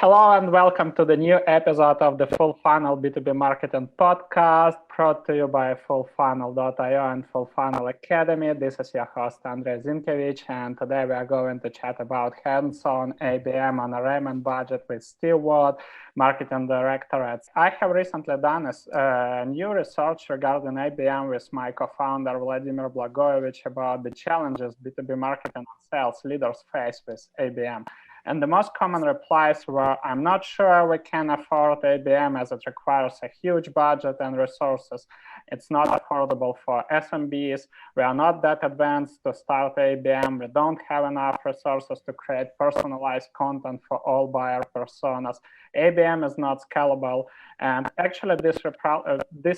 hello and welcome to the new episode of the Full Funnel B2B Marketing Podcast, brought to you by FullFunnel.io and Full Funnel Academy. This is your host, Andrei Zinkovich, and today we are going to chat about hands-on ABM on a Ramen budget with Steve Watt, Marketing Director at. I have recently done a new research regarding ABM with my co-founder, Vladimir Blagoevich, about the challenges B2B marketing and sales leaders face with ABM. And the most common replies were, I'm not sure we can afford ABM as it requires a huge budget and resources. It's not affordable for SMBs. We are not that advanced to start ABM. We don't have enough resources to create personalized content for all buyer personas. ABM is not scalable. And actually, these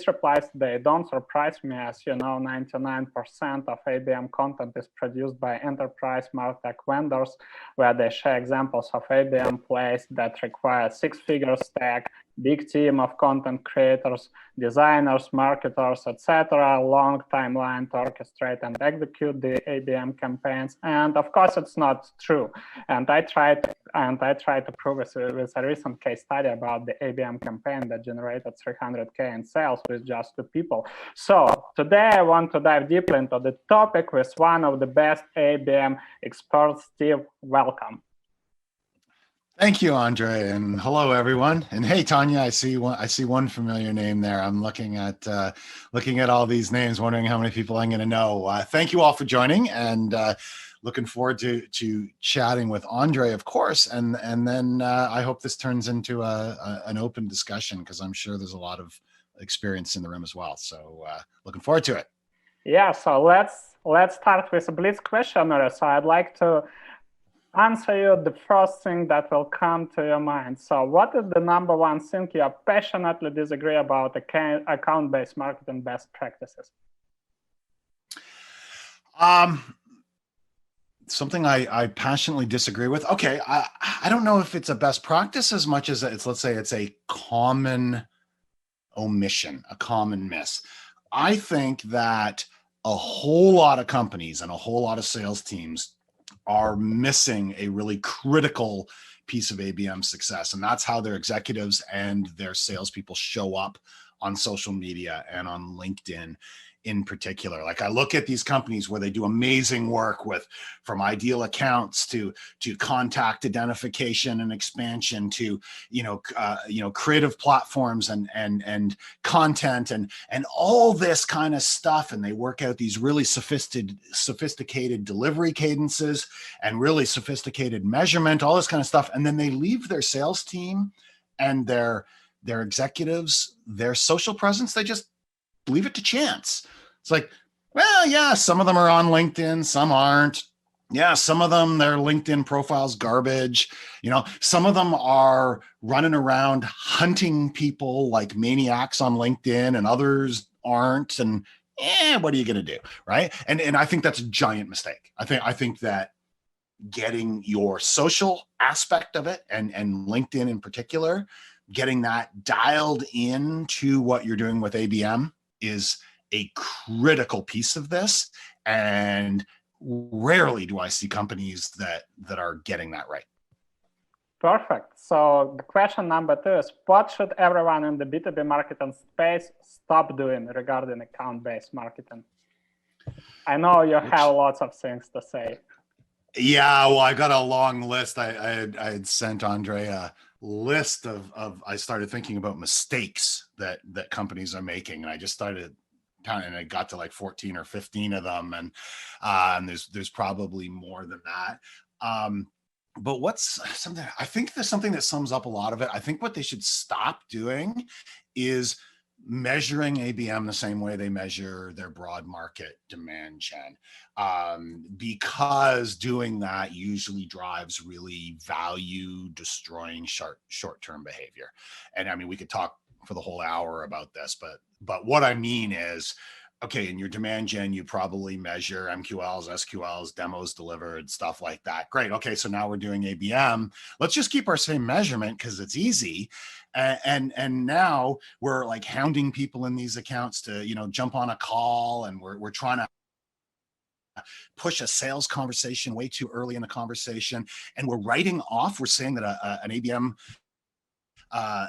replies, they don't surprise me. As you know, 99% of ABM content is produced by enterprise martech vendors, where they share examples of ABM plays that require six-figure stack, big team of content creators, designers, marketers, etc., long timeline to orchestrate and execute the ABM campaigns. And of course, it's not true. And I tried to prove it with a recent case study about the ABM campaign that generated $300K in sales with just 2 people. So today I want to dive deeply into the topic with one of the best ABM experts. Steve, welcome. Thank you, Andre, and hello, everyone. And hey, Tanya, I see one familiar name there. I'm looking at all these names, wondering how many people I'm going to know. Thank you all for joining, and looking forward to chatting with Andre, of course. And then I hope this turns into an open discussion, because I'm sure there's a lot of experience in the room as well. So looking forward to it. Yeah. So let's start with a blitz questionnaire. So I'd like to answer you the first thing that will come to your mind. So what is the number one thing you passionately disagree about account-based marketing best practices? Something I passionately disagree with. Okay, I don't know if it's a best practice as much as let's say it's a common omission, a common miss. I think that a whole lot of companies and a whole lot of sales teams are missing a really critical piece of ABM success. And that's how their executives and their salespeople show up on social media and on LinkedIn in particular. Like, I look at these companies where they do amazing work from ideal accounts to contact identification and expansion to, creative platforms and content and all this kind of stuff. And they work out these really sophisticated delivery cadences and really sophisticated measurement, all this kind of stuff. And then they leave their sales team and their executives, their social presence, they just leave it to chance. It's like, well, yeah, some of them are on LinkedIn, some aren't. Yeah, some of them, their LinkedIn profile's garbage. Some of them are running around hunting people like maniacs on LinkedIn, and others aren't. And what are you going to do, right? And I think that's a giant mistake. I think that getting your social aspect of it, and LinkedIn in particular, getting that dialed into what you're doing with ABM is a critical piece of this. And rarely do I see companies that are getting that right. Perfect. So the question number 2 is, what should everyone in the B2B marketing space stop doing regarding account-based marketing? I know you have lots of things to say. Yeah, well, I got a long list. I had sent Andre a list of I started thinking about mistakes that companies are making, and I just started counting, and I got to like 14 or 15 of them, and there's probably more than that. But I think there's something that sums up a lot of it. I think what they should stop doing is measuring ABM the same way they measure their broad market demand gen, because doing that usually drives really value destroying short-term behavior. And I mean, we could talk for the whole hour about this, but what I mean is, okay, in your demand gen, you probably measure MQLs, SQLs, demos delivered, stuff like that. Great. Okay, so now we're doing ABM. Let's just keep our same measurement because it's easy. And now we're like hounding people in these accounts to, jump on a call, and we're trying to push a sales conversation way too early in the conversation, and we're writing off. We're saying that an ABM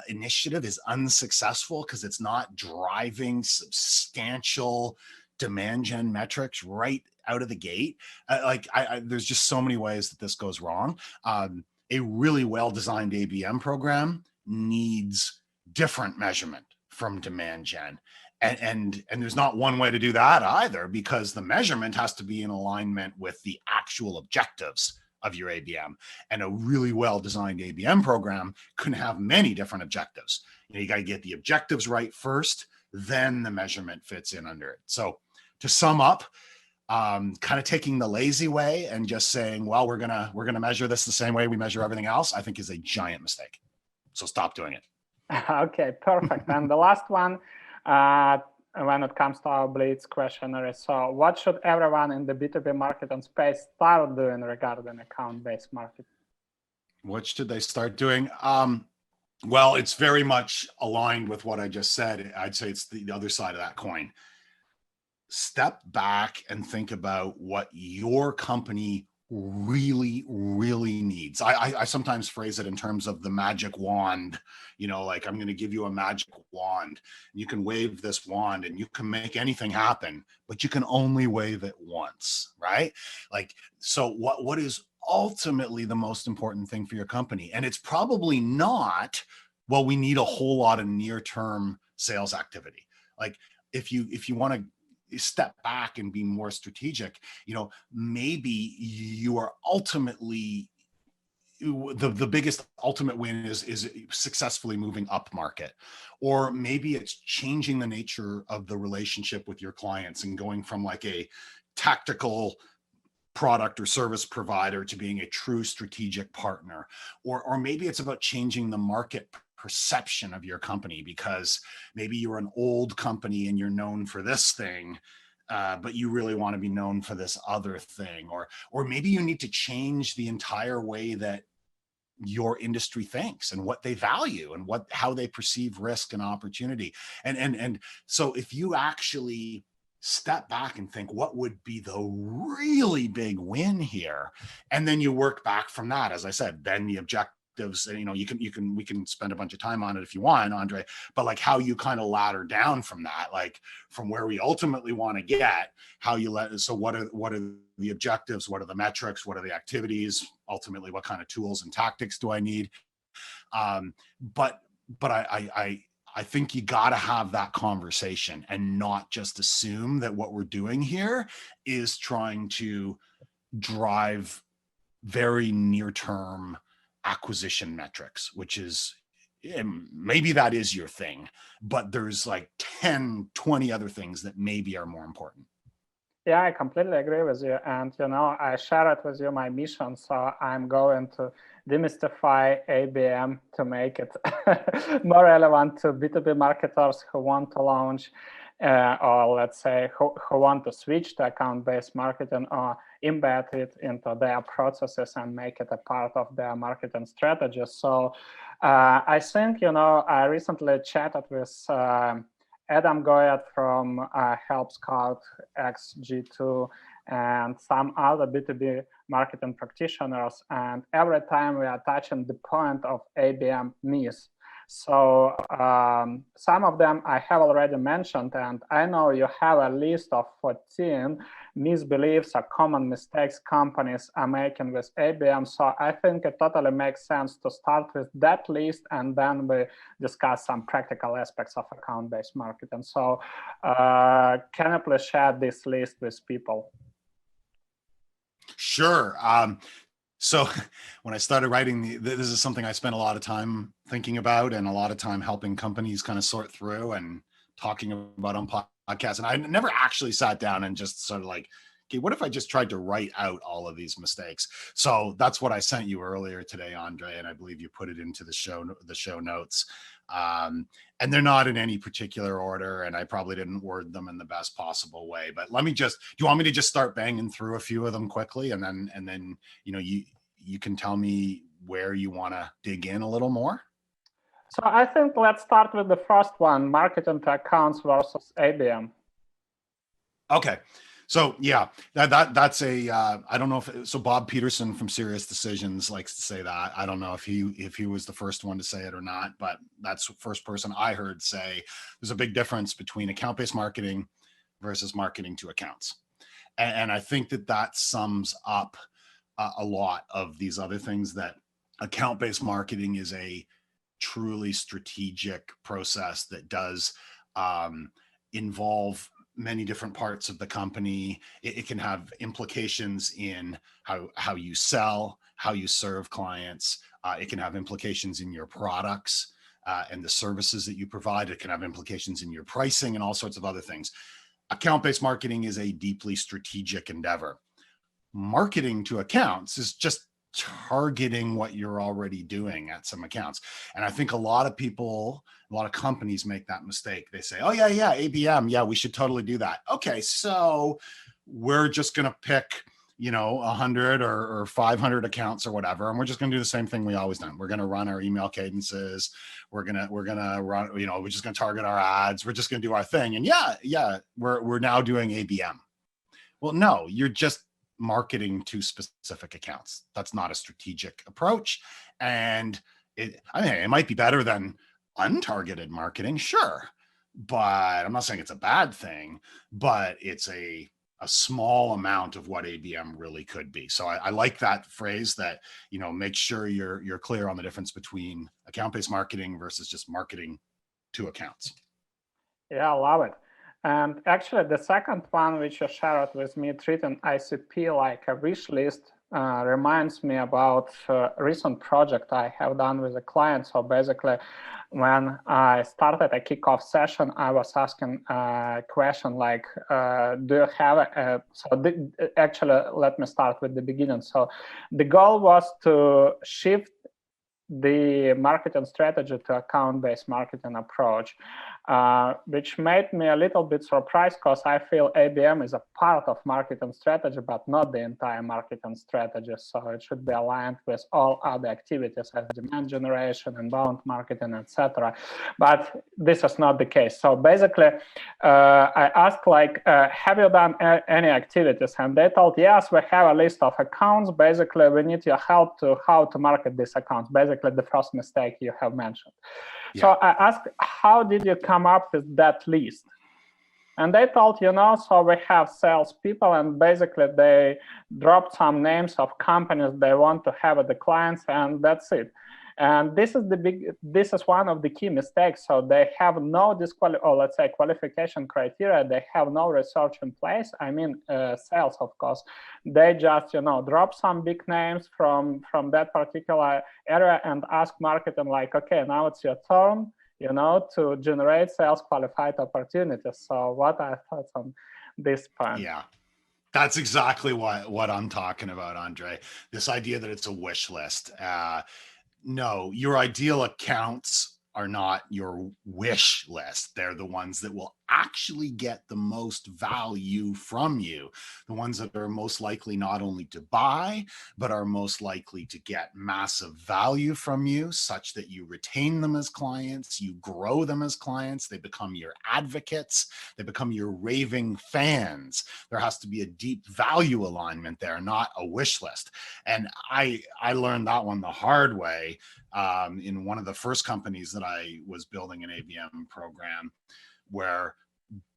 initiative is unsuccessful because it's not driving substantial demand gen metrics right out of the gate. There's just so many ways that this goes wrong. A really well-designed ABM program needs different measurement from demand gen. And there's not one way to do that either, because the measurement has to be in alignment with the actual objectives of your ABM. And a really well-designed ABM program can have many different objectives. You got to get the objectives right first, then the measurement fits in under it. So to sum up, kind of taking the lazy way and just saying, well, we're gonna measure this the same way we measure everything else, I think is a giant mistake. So stop doing it. Okay, perfect. And the last one, when it comes to our Blitz questionnaire, so what should everyone in the B2B marketing space start doing regarding account-based marketing? What should they start doing? Well, it's very much aligned with what I just said. I'd say it's the other side of that coin. Step back and think about what your company really, really needs. I sometimes phrase it in terms of the magic wand, like I'm going to give you a magic wand. You can wave this wand and you can make anything happen, but you can only wave it once, right? So what is ultimately the most important thing for your company? And it's probably not, well, we need a whole lot of near-term sales activity. Like if you want to step back and be more strategic, maybe you are ultimately the biggest ultimate win is successfully moving up market, or maybe it's changing the nature of the relationship with your clients and going from like a tactical product or service provider to being a true strategic partner, or maybe it's about changing the market perception of your company, because maybe you're an old company and you're known for this thing, but you really want to be known for this other thing, or maybe you need to change the entire way that your industry thinks and what they value and how they perceive risk and opportunity. And so if you actually step back and think, what would be the really big win here, and then you work back from that, as I said, then the objectives, and we can spend a bunch of time on it if you want, Andre, but like how you kind of ladder down from that, like from where we ultimately want to get, so what are the objectives, what are the metrics, what are the activities, ultimately what kind of tools and tactics do I need? But I think you got to have that conversation and not just assume that what we're doing here is trying to drive very near-term acquisition metrics, which is, maybe that is your thing, but there's like 10, 20 other things that maybe are more important. Yeah, I completely agree with you. And, I share it with you, my mission. So I'm going to demystify ABM to make it more relevant to B2B marketers who want to launch, or let's say who want to switch to account-based marketing or embed it into their processes and make it a part of their marketing strategy. So I think, I recently chatted with Adam Goyette from Help Scout XG2 and some other B2B marketing practitioners. And every time we are touching the point of ABM myths. So some of them I have already mentioned, and I know you have a list of 14 misbeliefs or common mistakes companies are making with ABM. So I think it totally makes sense to start with that list, and then we discuss some practical aspects of account-based marketing. So can you please share this list with people? Sure. So when I started writing, this is something I spent a lot of time thinking about and a lot of time helping companies kind of sort through and talking about on podcasts. And I never actually sat down and just sort of like, okay, what if I just tried to write out all of these mistakes? So that's what I sent you earlier today, Andre, and I believe you put it into the show notes. And they're not in any particular order, and I probably didn't word them in the best possible way. But do you want me to just start banging through a few of them quickly, and then you can tell me where you want to dig in a little more? So I think let's start with the first one: marketing to accounts versus ABM. Okay. So yeah, that's a I don't know if so Bob Peterson from Serious Decisions likes to say that. I don't know if he was the first one to say it or not, but that's the first person I heard say there's a big difference between account-based marketing versus marketing to accounts. And I think that sums up a lot of these other things, that account-based marketing is a truly strategic process that does involve many different parts of the company. It can have implications in how you sell, how you serve clients. It can have implications in your products and the services that you provide. It can have implications in your pricing and all sorts of other things. Account-based marketing is a deeply strategic endeavor. Marketing to accounts is just targeting what you're already doing at some accounts. And I think a lot of people, a lot of companies make that mistake. They say, oh yeah, ABM. Yeah, we should totally do that. Okay. So we're just going to pick, 100 or 500 accounts or whatever. And we're just going to do the same thing we always done. We're going to run our email cadences. We're going to run, we're just going to target our ads. We're just going to do our thing. And we're now doing ABM. Well, no, you're just marketing to specific accounts. That's not a strategic approach. And it might be better than untargeted marketing, sure. But I'm not saying it's a bad thing, but it's a small amount of what ABM really could be. So I like that phrase that, make sure you're clear on the difference between account-based marketing versus just marketing to accounts. Yeah, I love it. And actually, the second one, which you shared with me, treating ICP like a wish list, reminds me about a recent project I have done with a client. So basically, when I started a kickoff session, I was asking a question like, do you have actually, let me start with the beginning. So the goal was to shift the marketing strategy to account-based marketing approach, which made me a little bit surprised because I feel ABM is a part of marketing strategy, but not the entire marketing strategy. So it should be aligned with all other activities as demand generation, inbound marketing, etc. But this is not the case. So basically, I asked have you done any activities? And they told, yes, we have a list of accounts. Basically, we need your help to how to market these accounts. Basically, the first mistake you have mentioned. Yeah. So I asked, how did you come up with that list? And they told, so we have salespeople, and basically they dropped some names of companies they want to have at the clients, and that's it. And this is one of the key mistakes. So they have no qualification criteria. They have no research in place. Sales, of course. They just, drop some big names from that particular area and ask marketing okay, now it's your turn, to generate sales qualified opportunities. So what are thoughts on this point? Yeah. That's exactly what I'm talking about, Andre. This idea that it's a wish list. No, your ideal accounts are not your wish list. They're the ones that will actually get the most value from you, the ones that are most likely not only to buy, but are most likely to get massive value from you, such that you retain them as clients, you grow them as clients, they become your advocates, they become your raving fans. There has to be a deep value alignment there, not a wish list. And I learned that one the hard way in one of the first companies that I was building an ABM program, where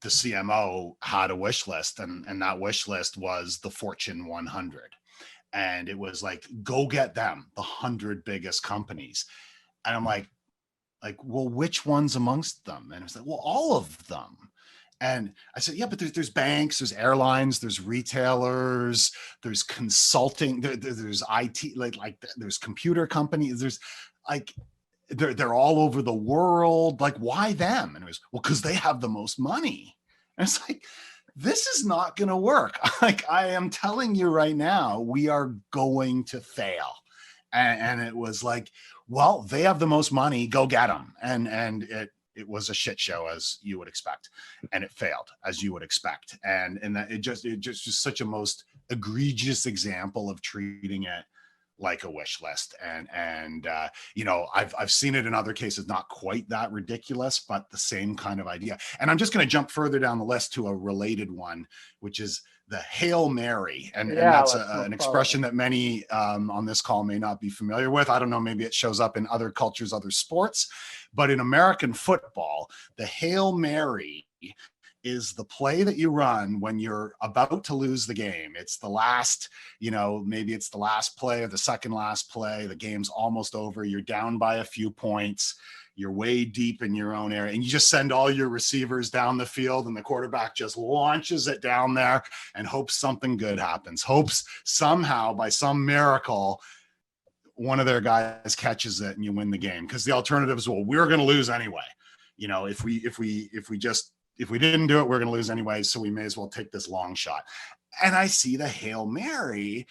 the CMO had a wish list, and that wish list was the Fortune 100. And it was go get them, the 100 biggest companies. And I'm like, well, which ones amongst them? And it's well, all of them. And I said, yeah, but there's banks, there's airlines, there's retailers, there's consulting, there's IT, there's computer companies, there's they're all over the world. Why them? And it was, well, because they have the most money. And it's this is not going to work. I am telling you right now, we are going to fail. And it was well, they have the most money, go get them. And it was a shit show, as you would expect, and it failed as you would expect. And that it just such a most egregious example of treating it like a wish list. And I've seen it in other cases, not quite that ridiculous, but the same kind of idea. And I'm just going to jump further down the list to a related one, which is Hail Mary, and Yeah, that's let's move an forward. expression that many on this call may not be familiar with. I don't know, maybe it shows up in other cultures, other sports, but in American football, the Hail Mary is the play that you run when you're about to lose the game. It's the last, maybe it's the last play or the second last play. The game's almost over. You're down by a few points. You're way deep in your own area, and you just send all your receivers down the field, and the quarterback just launches it down there and hopes something good happens. Hopes somehow, by some miracle, one of their guys catches it and you win the game. Because the alternative is, well, we're going to lose anyway. If we didn't do it, we're going to lose anyway. So we may as well take this long shot. And I see the Hail Mary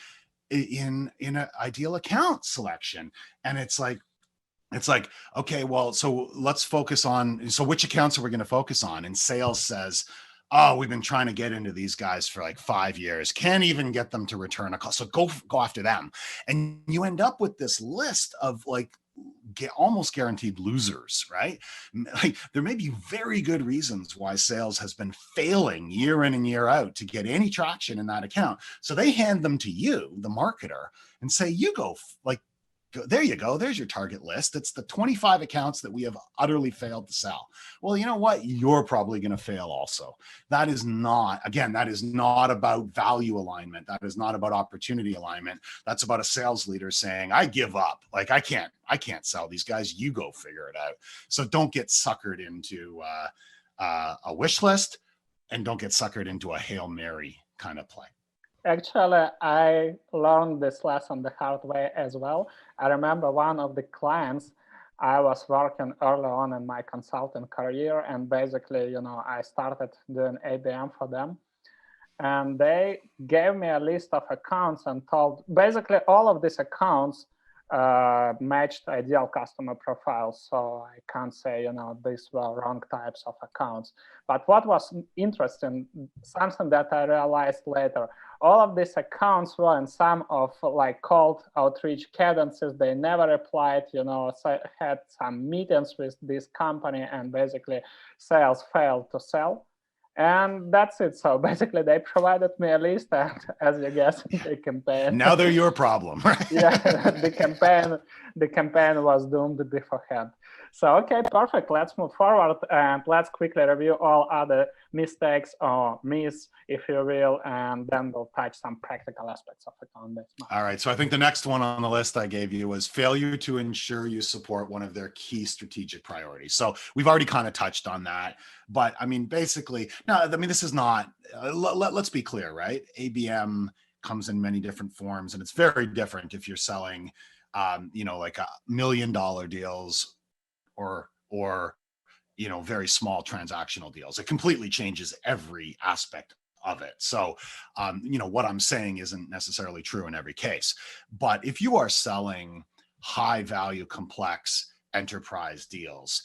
in an ideal account selection, and it's like, okay, well, so let's focus on, so which accounts are we going to focus on? And sales says, oh, we've been trying to get into these guys for like 5 years. Can't even get them to return a call. So go after them. And you end up with this list of like almost guaranteed losers, right? Like there may be very good reasons why sales has been failing year in and year out to get any traction in that account. So they hand them to you, the marketer, and say, you go, like, there you go. There's your target list. It's the 25 accounts that we have utterly failed to sell. Well, you know what? You're probably going to fail also. That is not about value alignment. That is not about opportunity alignment. That's about a sales leader saying, I give up. Like, I can't sell these guys. You go figure it out. So don't get suckered into a wish list, and don't get suckered into a Hail Mary kind of play. Actually, I learned this lesson the hard way as well. I remember one of the clients, I was working early on in my consulting career, and basically, I started doing ABM for them. And they gave me a list of accounts and told, basically all of these accounts matched ideal customer profiles. So I can't say, these were wrong types of accounts. But what was interesting, something that I realized later, all of these accounts were in some of like cold outreach cadences. They never replied, had some meetings with this company, and basically sales failed to sell. And that's it. So basically, they provided me a list, and as you guess, the campaign. Now they're your problem, right? Yeah, the campaign was doomed beforehand. So okay, perfect. Let's move forward, and let's quickly review all other mistakes or myths, if you will, and then we'll touch some practical aspects of account based marketing. All right. So I think the next one on the list I gave you was failure to ensure you support one of their key strategic priorities. So we've already kind of touched on that, but I mean, basically, this is not. Let's be clear, right? ABM comes in many different forms, and it's very different if you're selling, like $1 million deals or very small transactional deals. It completely changes every aspect of it. So, what I'm saying isn't necessarily true in every case. But if you are selling high value, complex enterprise deals,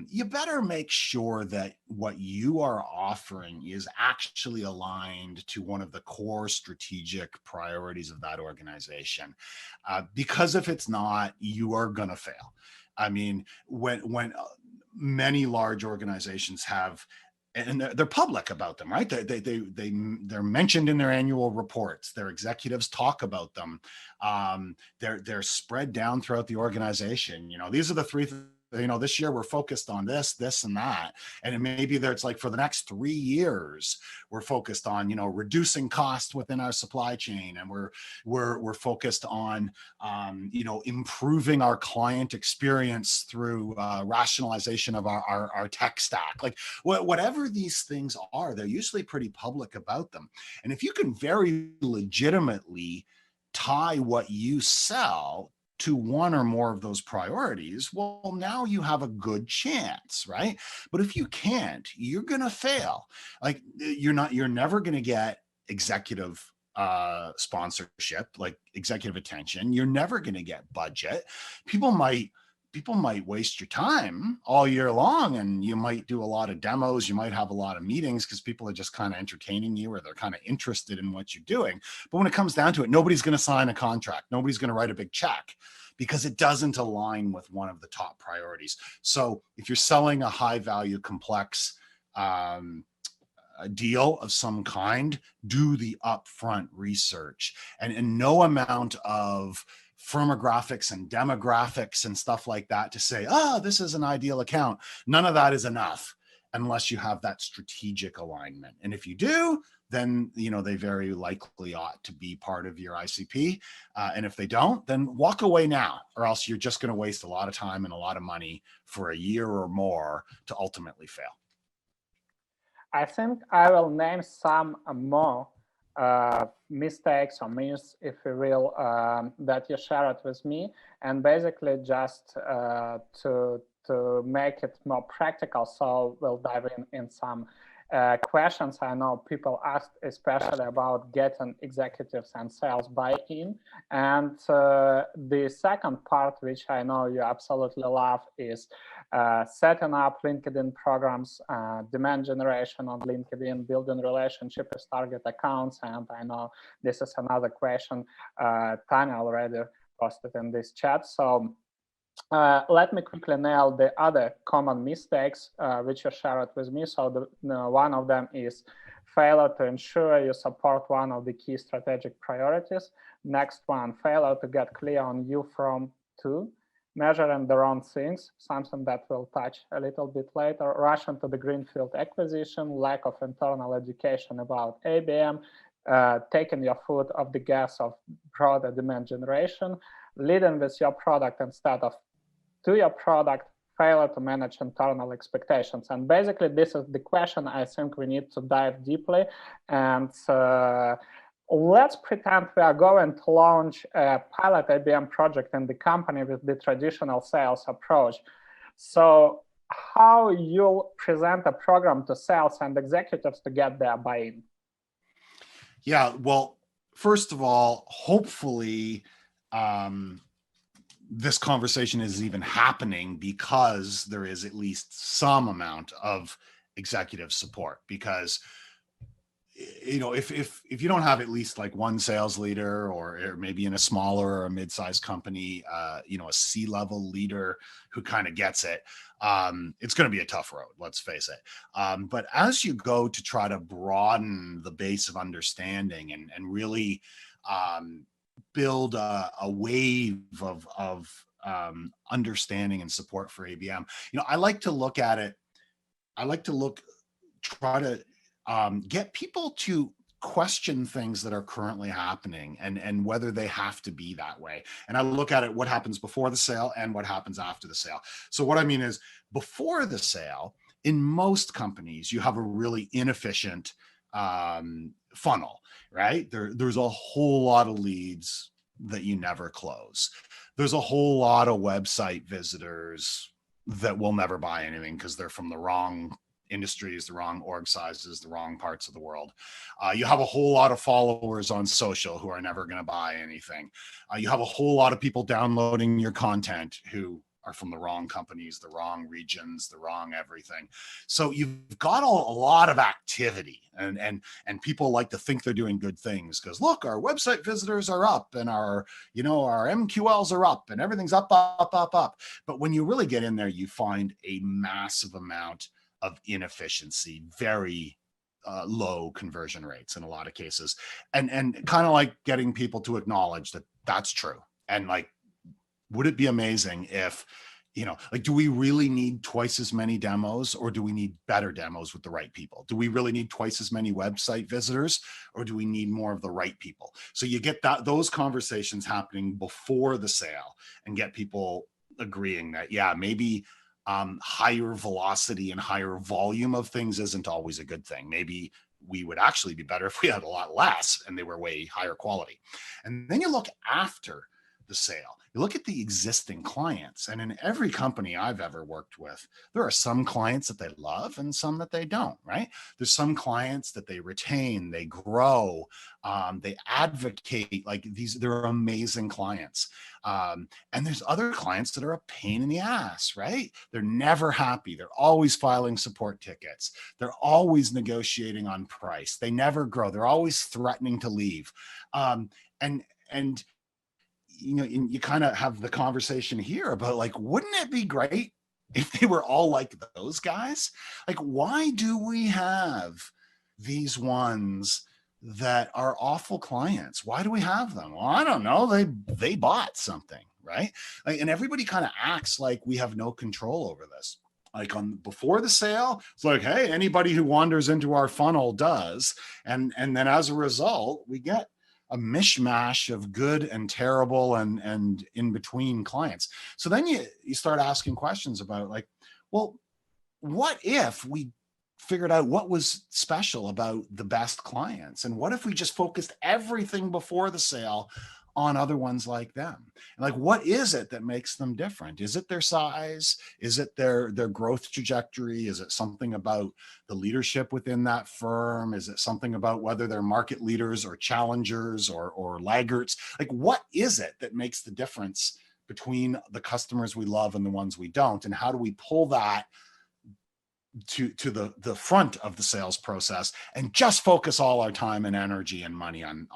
you better make sure that what you are offering is actually aligned to one of the core strategic priorities of that organization. Because if it's not, you are going to fail. I mean, when many large organizations have, and they're public about them, right? They're mentioned in their annual reports. Their executives talk about them. They're spread down throughout the organization. These are the three. This year we're focused on this, and that, and it maybe it's like for the next 3 years we're focused on reducing costs within our supply chain, and we're focused on improving our client experience through rationalization of our tech stack. Like whatever these things are, they're usually pretty public about them. And if you can very legitimately tie what you sell to one or more of those priorities, well, now you have a good chance, right? But if you can't, you're going to fail. Like you're never going to get executive sponsorship, like executive attention. You're never going to get budget. People might waste your time all year long, and you might do a lot of demos. You might have a lot of meetings because people are just kind of entertaining you, or they're kind of interested in what you're doing. But when it comes down to it, nobody's going to sign a contract. Nobody's going to write a big check because it doesn't align with one of the top priorities. So if you're selling a high value, complex a deal of some kind, do the upfront research, and no amount of firmographics and demographics and stuff like that to say, this is an ideal account. None of that is enough unless you have that strategic alignment. And if you do, then they very likely ought to be part of your ICP. And if they don't, then walk away now, or else you're just going to waste a lot of time and a lot of money for a year or more to ultimately fail. I think I will name some more mistakes or myths, if you will, that you shared with me, and basically just to make it more practical. So we'll dive in some questions I know people asked, especially about getting executives and sales buy-in. And the second part, which I know you absolutely love, is setting up LinkedIn programs, demand generation on LinkedIn, building relationship with target accounts. And I know this is another question Tanya already posted in this chat. So let me quickly nail the other common mistakes which you shared with me. So one of them is failure to ensure you support one of the key strategic priorities. Next one, failure to get clear on you from to, measuring the wrong things, something that we'll touch a little bit later, rushing to the greenfield acquisition, lack of internal education about ABM, taking your foot off the gas of broader demand generation, leading with your product instead of to your product, failure to manage internal expectations. And basically, this is the question I think we need to dive deeply. And let's pretend we are going to launch a pilot IBM project in the company with the traditional sales approach. So how you'll present a program to sales and executives to get their buy-in? Yeah, well, first of all, hopefully, this conversation is even happening because there is at least some amount of executive support. Because if you don't have at least like one sales leader, or maybe in a smaller or a mid-sized company, a C-level leader who kind of gets it, it's going to be a tough road, let's face it. But as you go to try to broaden the base of understanding and really build a wave of understanding and support for ABM, I like to look at it. Try to get people to question things that are currently happening and whether they have to be that way. And I look at it, what happens before the sale and what happens after the sale. So what I mean is, before the sale, in most companies, you have a really inefficient funnel, right? There's a whole lot of leads that you never close. There's a whole lot of website visitors that will never buy anything because they're from the wrong industries, the wrong org sizes, the wrong parts of the world. You have a whole lot of followers on social who are never going to buy anything. You have a whole lot of people downloading your content who are from the wrong companies, the wrong regions, the wrong everything. So you've got a lot of activity, and people like to think they're doing good things because, look, our website visitors are up and our MQLs are up and everything's up. But when you really get in there, you find a massive amount of inefficiency, very low conversion rates in a lot of cases, and kind of like getting people to acknowledge that that's true. And like, would it be amazing if, do we really need twice as many demos, or do we need better demos with the right people? Do we really need twice as many website visitors, or do we need more of the right people? So you get those conversations happening before the sale and get people agreeing that, yeah, maybe higher velocity and higher volume of things isn't always a good thing. Maybe we would actually be better if we had a lot less and they were way higher quality. And then you look after the sale. You look at the existing clients, and in every company I've ever worked with, there are some clients that they love and some that they don't, right? There's some clients that they retain, they grow, they advocate, like they're amazing clients. And there's other clients that are a pain in the ass, right? They're never happy. They're always filing support tickets. They're always negotiating on price. They never grow. They're always threatening to leave. And you kind of have the conversation here about, like, wouldn't it be great if they were all like those guys? Like, why do we have these ones that are awful clients? Why do we have them? Well, I don't know. They bought something, right? Like, and everybody kind of acts like we have no control over this. Like before the sale, it's like, hey, anybody who wanders into our funnel does. And then as a result, we get a mishmash of good and terrible and in between clients. So then you start asking questions about like, well, what if we figured out what was special about the best clients? And what if we just focused everything before the sale on other ones like them? And like, what is it that makes them different? Is it their size? Is it their growth trajectory? Is it something about the leadership within that firm? Is it something about whether they're market leaders or challengers or laggards? Like, what is it that makes the difference between the customers we love and the ones we don't? And how do we pull that to the front of the sales process and just focus all our time and energy and money on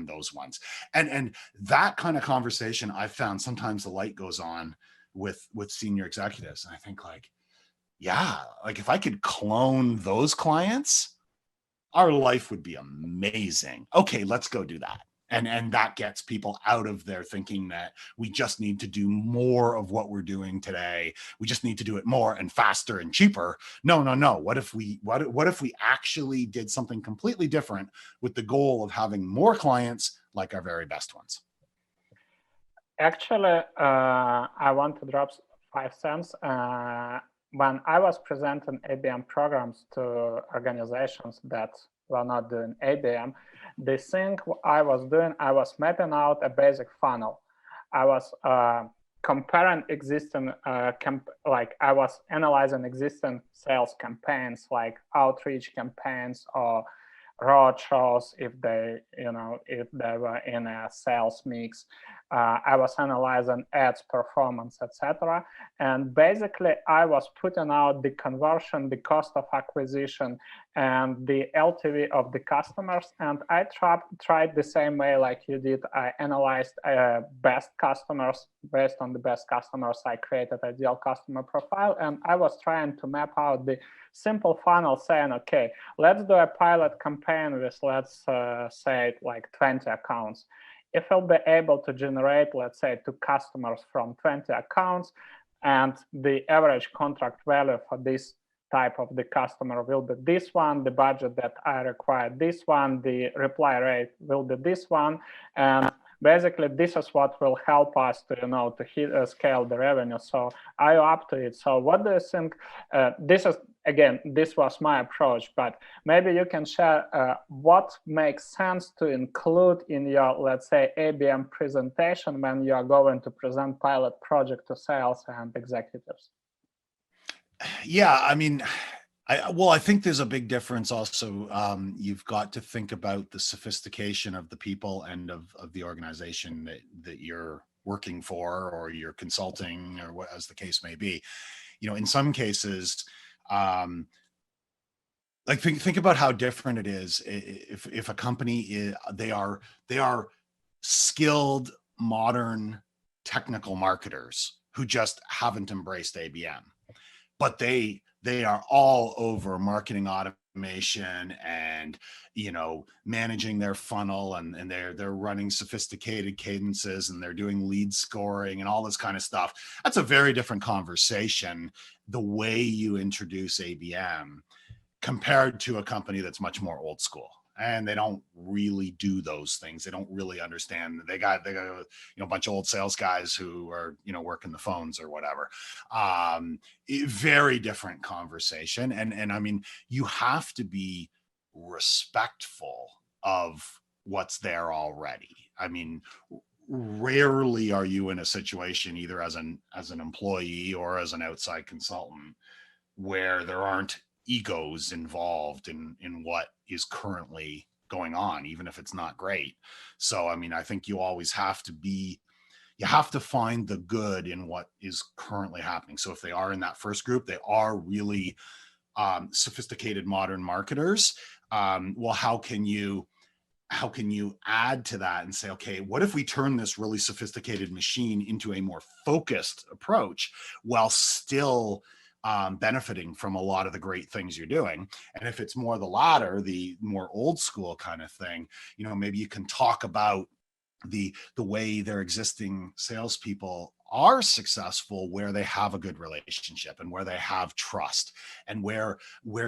those ones? And that kind of conversation, I found sometimes the light goes on with senior executives. And I think like, yeah, like if I could clone those clients, our life would be amazing. Okay, let's go do that. And that gets people out of there thinking that we just need to do more of what we're doing today. We just need to do it more and faster and cheaper. No. What if we actually did something completely different with the goal of having more clients like our very best ones? Actually, I want to drop 5 cents. When I was presenting ABM programs to organizations that were not doing ABM, the thing I was doing, I was mapping out a basic funnel. I was comparing existing, like I was analyzing existing sales campaigns, like outreach campaigns or road shows, if they were in a sales mix. I was analyzing ads performance, etc. And basically, I was putting out the conversion, the cost of acquisition, and the LTV of the customers. And I tried the same way like you did. I analyzed best customers. Based on the best customers, I created an ideal customer profile. And I was trying to map out the simple funnel saying, okay, let's do a pilot campaign with, let's say, like 20 accounts. If I'll be able to generate, let's say, 2 customers from 20 accounts, and the average contract value for this type of the customer will be this one, the budget that I require this one, the reply rate will be this one, and basically this is what will help us to scale the revenue. So I up to it. So what do you think? This was my approach, but maybe you can share what makes sense to include in your, let's say, ABM presentation when you are going to present pilot project to sales and executives. Yeah, I mean, I think there's a big difference also. You've got to think about the sophistication of the people and of the organization that you're working for or you're consulting or what, as the case may be. In some cases, like think about how different it is if a company is, they are skilled, modern, technical marketers who just haven't embraced ABM, but they are all over marketing automation and managing their funnel, and they're running sophisticated cadences, and they're doing lead scoring and all this kind of stuff. That's a very different conversation, the way you introduce ABM, compared to a company that's much more old school. And they don't really do those things. They don't really understand. They got a bunch of old sales guys who are working the phones or whatever. Very different conversation. And I mean, you have to be respectful of what's there already. I mean, rarely are you in a situation, either as an employee or as an outside consultant, where there aren't egos involved in what is currently going on, even if it's not great. So, I mean, I think you always have to find the good in what is currently happening. So if they are in that first group, they are really sophisticated modern marketers. Well, how can you add to that and say, okay, what if we turn this really sophisticated machine into a more focused approach while still benefiting from a lot of the great things you're doing. And if it's more the latter, the more old school kind of thing, maybe you can talk about the way their existing salespeople are successful, where they have a good relationship and where they have trust, and where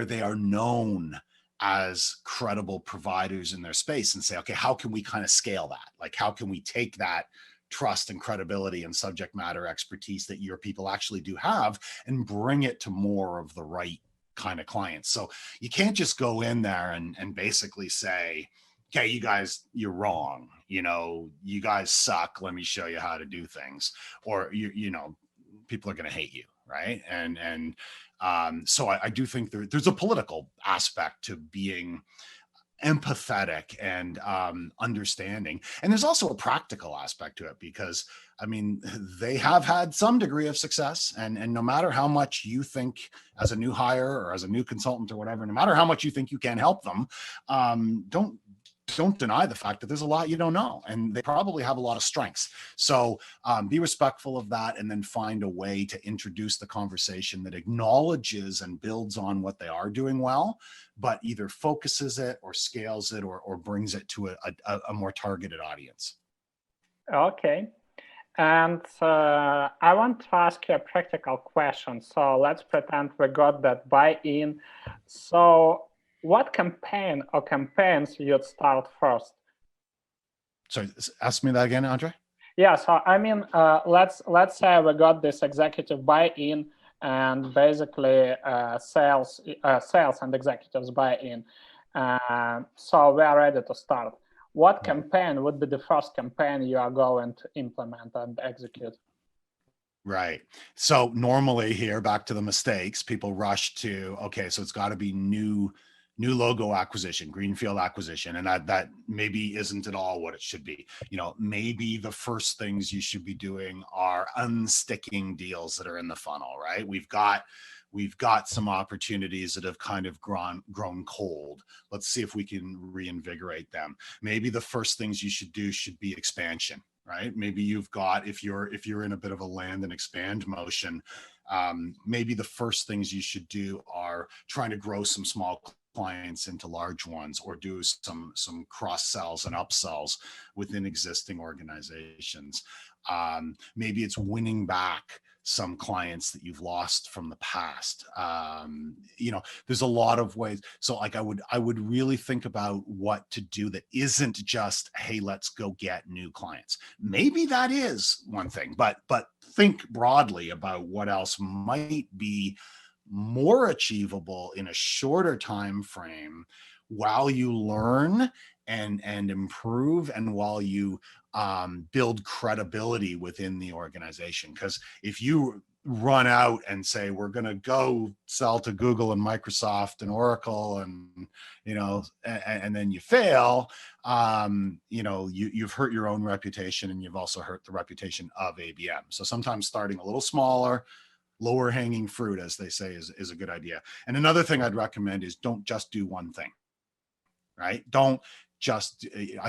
they are known as credible providers in their space, and say, okay, how can we kind of scale that? Like, how can we take that trust and credibility and subject matter expertise that your people actually do have and bring it to more of the right kind of clients? So you can't just go in there and basically say, okay, you guys, you're wrong. You guys suck. Let me show you how to do things. Or, people are going to hate you. Right. So I do think there's a political aspect to being empathetic and understanding. And there's also a practical aspect to it, because they have had some degree of success, and no matter how much you think as a new hire or as a new consultant or whatever, no matter how much you think you can help them, don't deny the fact that there's a lot you don't know, and they probably have a lot of strengths. So be respectful of that, and then find a way to introduce the conversation that acknowledges and builds on what they are doing well, but either focuses it or scales it or brings it to a more targeted audience. Okay. And I want to ask you a practical question. So let's pretend we got that buy-in. So what campaign or campaigns you'd start first? Sorry, ask me that again, Andre. Yeah, so let's say we got this executive buy-in, and basically sales and executives buy-in. So we are ready to start. What campaign would be the first campaign you are going to implement and execute? Right. So normally here, back to the mistakes, people rush to, okay, so it's got to be new logo acquisition, greenfield acquisition. And that maybe isn't at all what it should be. Maybe the first things you should be doing are unsticking deals that are in the funnel, right? We've got some opportunities that have kind of grown cold. Let's see if we can reinvigorate them. Maybe the first things you should do should be expansion, right? Maybe you've got, if you're in a bit of a land and expand motion, maybe the first things you should do are trying to grow some small clients into large ones, or do some cross sells and upsells within existing organizations. Maybe it's winning back some clients that you've lost from the past. There's a lot of ways. So like I would really think about what to do that isn't just, hey, let's go get new clients. Maybe that is one thing, but think broadly about what else might be more achievable in a shorter time frame, while you learn and improve, and while you build credibility within the organization. Because if you run out and say, we're going to go sell to Google and Microsoft and Oracle, and and then you fail, you've hurt your own reputation, and you've also hurt the reputation of ABM. So sometimes starting a little smaller, lower hanging fruit, as they say, is a good idea. And another thing I'd recommend is don't just do one thing, right? I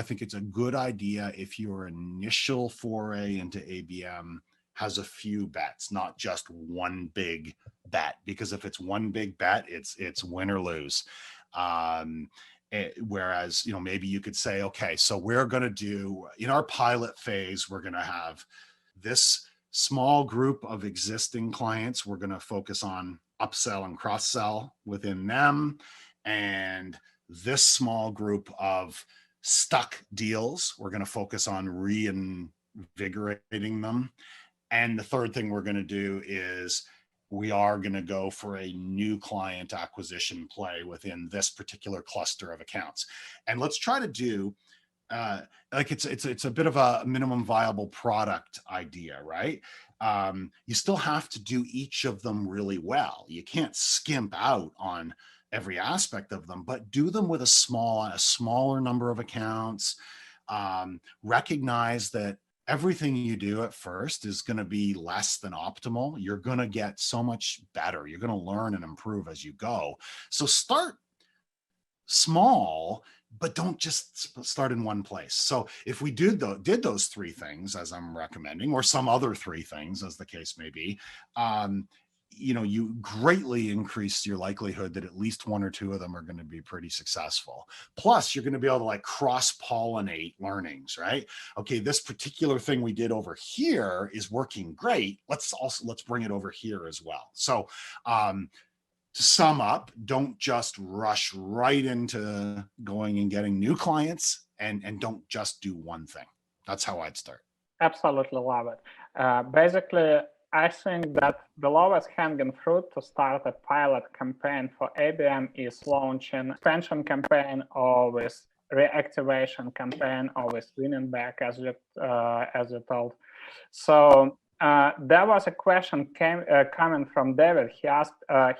think it's a good idea if your initial foray into ABM has a few bets, not just one big bet, because if it's one big bet, it's win or lose. Whereas, maybe you could say, okay, so we're going to do, in our pilot phase, we're going to have this small group of existing clients. We're going to focus on upsell and cross-sell within them. And this small group of stuck deals, we're going to focus on reinvigorating them. And the third thing we're going to do is we are going to go for a new client acquisition play within this particular cluster of accounts. And let's try to do it's a bit of a minimum viable product idea, right? You still have to do each of them really well. You can't skimp out on every aspect of them, but do them with a smaller number of accounts. Recognize that everything you do at first is going to be less than optimal. You're going to get so much better. You're going to learn and improve as you go. So start small, but don't just start in one place. So if we did those three things, as I'm recommending, or some other three things, as the case may be, you greatly increase your likelihood that at least one or two of them are going to be pretty successful. Plus, you're going to be able to like cross-pollinate learnings, right? Okay, this particular thing we did over here is working great. Let's bring it over here as well. So to sum up, don't just rush right into going and getting new clients, and don't just do one thing. That's how I'd start. Absolutely love it. Basically, I think that the lowest hanging fruit to start a pilot campaign for ABM is launching expansion campaign or with reactivation campaign or with winning back, as you told. So there was a question coming from David. He asked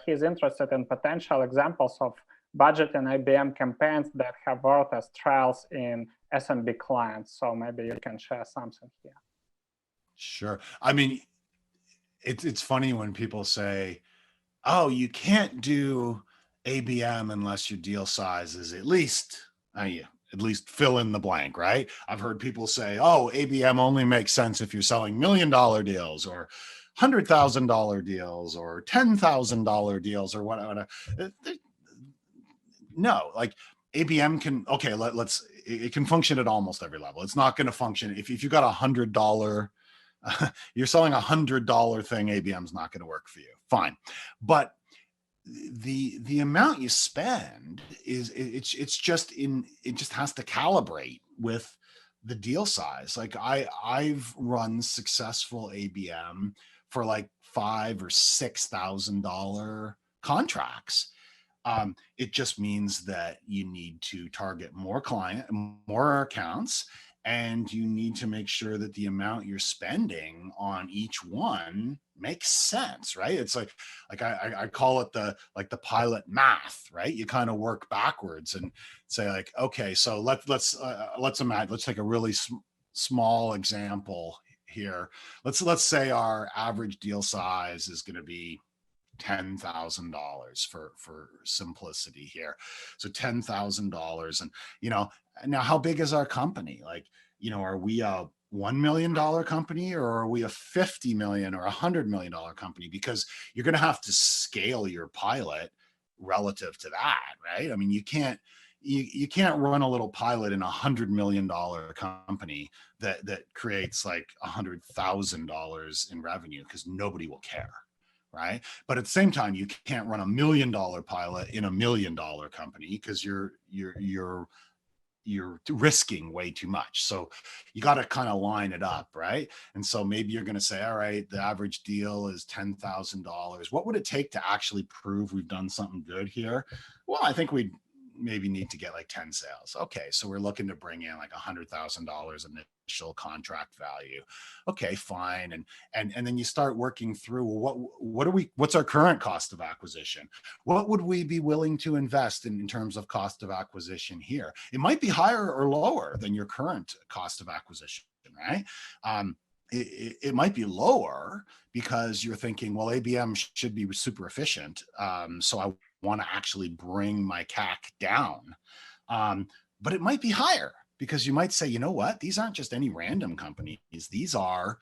he's interested in potential examples of budget and ABM campaigns that have worked as trials in SMB clients. So maybe you can share something here. Sure. I mean, it's funny when people say, oh, you can't do ABM unless your deal size is at least fill in the blank, right? I've heard people say, oh, ABM only makes sense if you're selling $1 million deals or $100,000 deals or $10,000 deals or whatever. No, like ABM can, okay, it can function at almost every level. It's not going to function if you got $100, you're selling $100 thing, ABM's not going to work for you. Fine. But the amount you spend it just has to calibrate with the deal size. Like I've run successful ABM for like $5,000 or $6,000 contracts. It just means that you need to target more accounts, and you need to make sure that the amount you're spending on each one makes sense, right? It's like I call it the pilot math, right? You kind of work backwards and say like, okay, so let's take a really small example here. Let's say our average deal size is going to be $10,000 for simplicity here. So $10,000, and now how big is our company? Like, are we a $1 million company, or are we a $50 million or $100 million company? Because you're going to have to scale your pilot relative to that, right? I mean, you can't run a little pilot in $100 million company that creates like $100,000 in revenue, because nobody will care. Right. But at the same time, you can't run $1 million pilot in $1 million company, because you're risking way too much. So you got to kind of line it up. Right. And so maybe you're going to say, all right, the average deal is $10,000. What would it take to actually prove we've done something good here? Well, I think we'd maybe need to get like 10 sales. Okay. So we're looking to bring in like $100,000 initial contract value. Okay, fine. And then you start working through, what's our current cost of acquisition? What would we be willing to invest in terms of cost of acquisition here? It might be higher or lower than your current cost of acquisition, right? It might be lower because you're thinking, well, ABM should be super efficient. So I want to actually bring my CAC down. But it might be higher because you might say, you know what? These aren't just any random companies. These are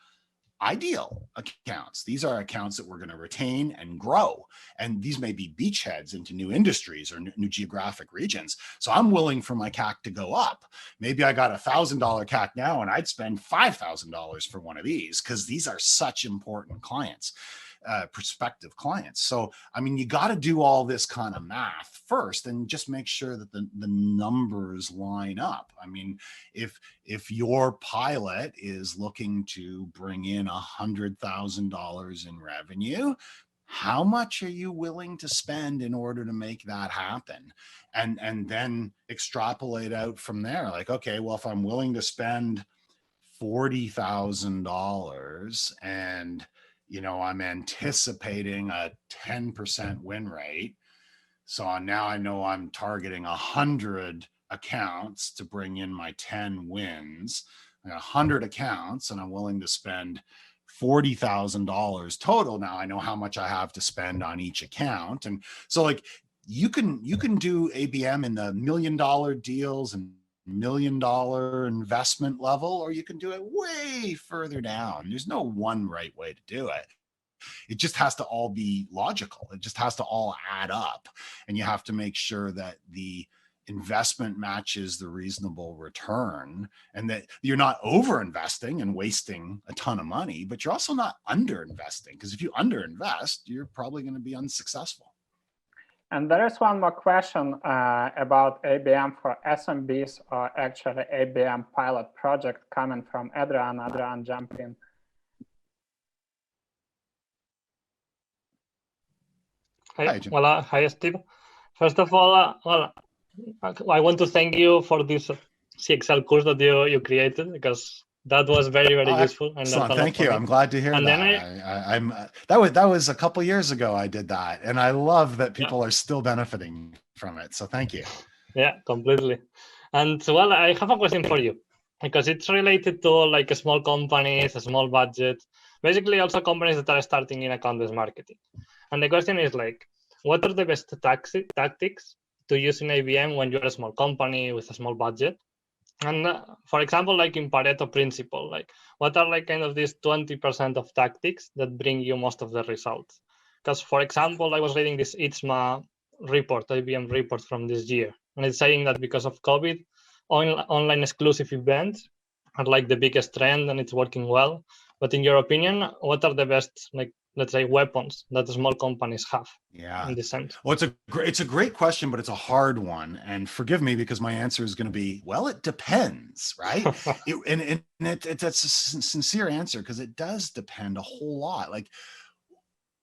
ideal accounts. These are accounts that we're going to retain and grow. And these may be beachheads into new industries or new geographic regions. So I'm willing for my CAC to go up. Maybe I got $1,000 CAC now, and I'd spend $5,000 for one of these, because these are such important clients. Prospective clients. So, I mean, you got to do all this kind of math first and just make sure that the numbers line up. I mean, if your pilot is looking to bring in $100,000 in revenue, how much are you willing to spend in order to make that happen? And then extrapolate out from there. Like, okay, well, if I'm willing to spend $40,000 and I'm anticipating a 10% win rate. So now I know I'm targeting 100 accounts to bring in my 10 wins. I got 100 accounts, and I'm willing to spend $40,000 total. Now I know how much I have to spend on each account. And so like you can do ABM in the $1 million deals and $1 million investment level, or you can do it way further down. There's no one right way to do it. It just has to all be logical. It just has to all add up. And you have to make sure that the investment matches the reasonable return, and that you're not over investing and wasting a ton of money, but you're also not under investing, because if you underinvest, you're probably going to be unsuccessful. And there is one more question about ABM for SMBs, or actually ABM pilot project, coming from Adrian. Adrian, jump in. Hi, well, hi, Steve. First of all, I want to thank you for this CXL course that you created, because that was very, very useful. And thank you. I'm glad to hear and that. That was a couple years ago I did that, and I love that people are still benefiting from it. So thank you. Yeah, completely. And well, I have a question for you, because it's related to like small companies, a small budget, basically also companies that are starting in account-based marketing. And the question is like, what are the best tactics to use in ABM when you're a small company with a small budget? And for example, like in Pareto principle, like what are like kind of these 20% of tactics that bring you most of the results? Because for example, I was reading this ITSMA report, IBM report from this year, and it's saying that because of COVID, online exclusive events are like the biggest trend and it's working well. But in your opinion, what are the best, like, let's say, weapons that small companies have? Yeah. In this sense. Well, it's a great question, but it's a hard one. And forgive me, because my answer is going to be, well, it depends, right? That's a sincere answer, because it does depend a whole lot. Like,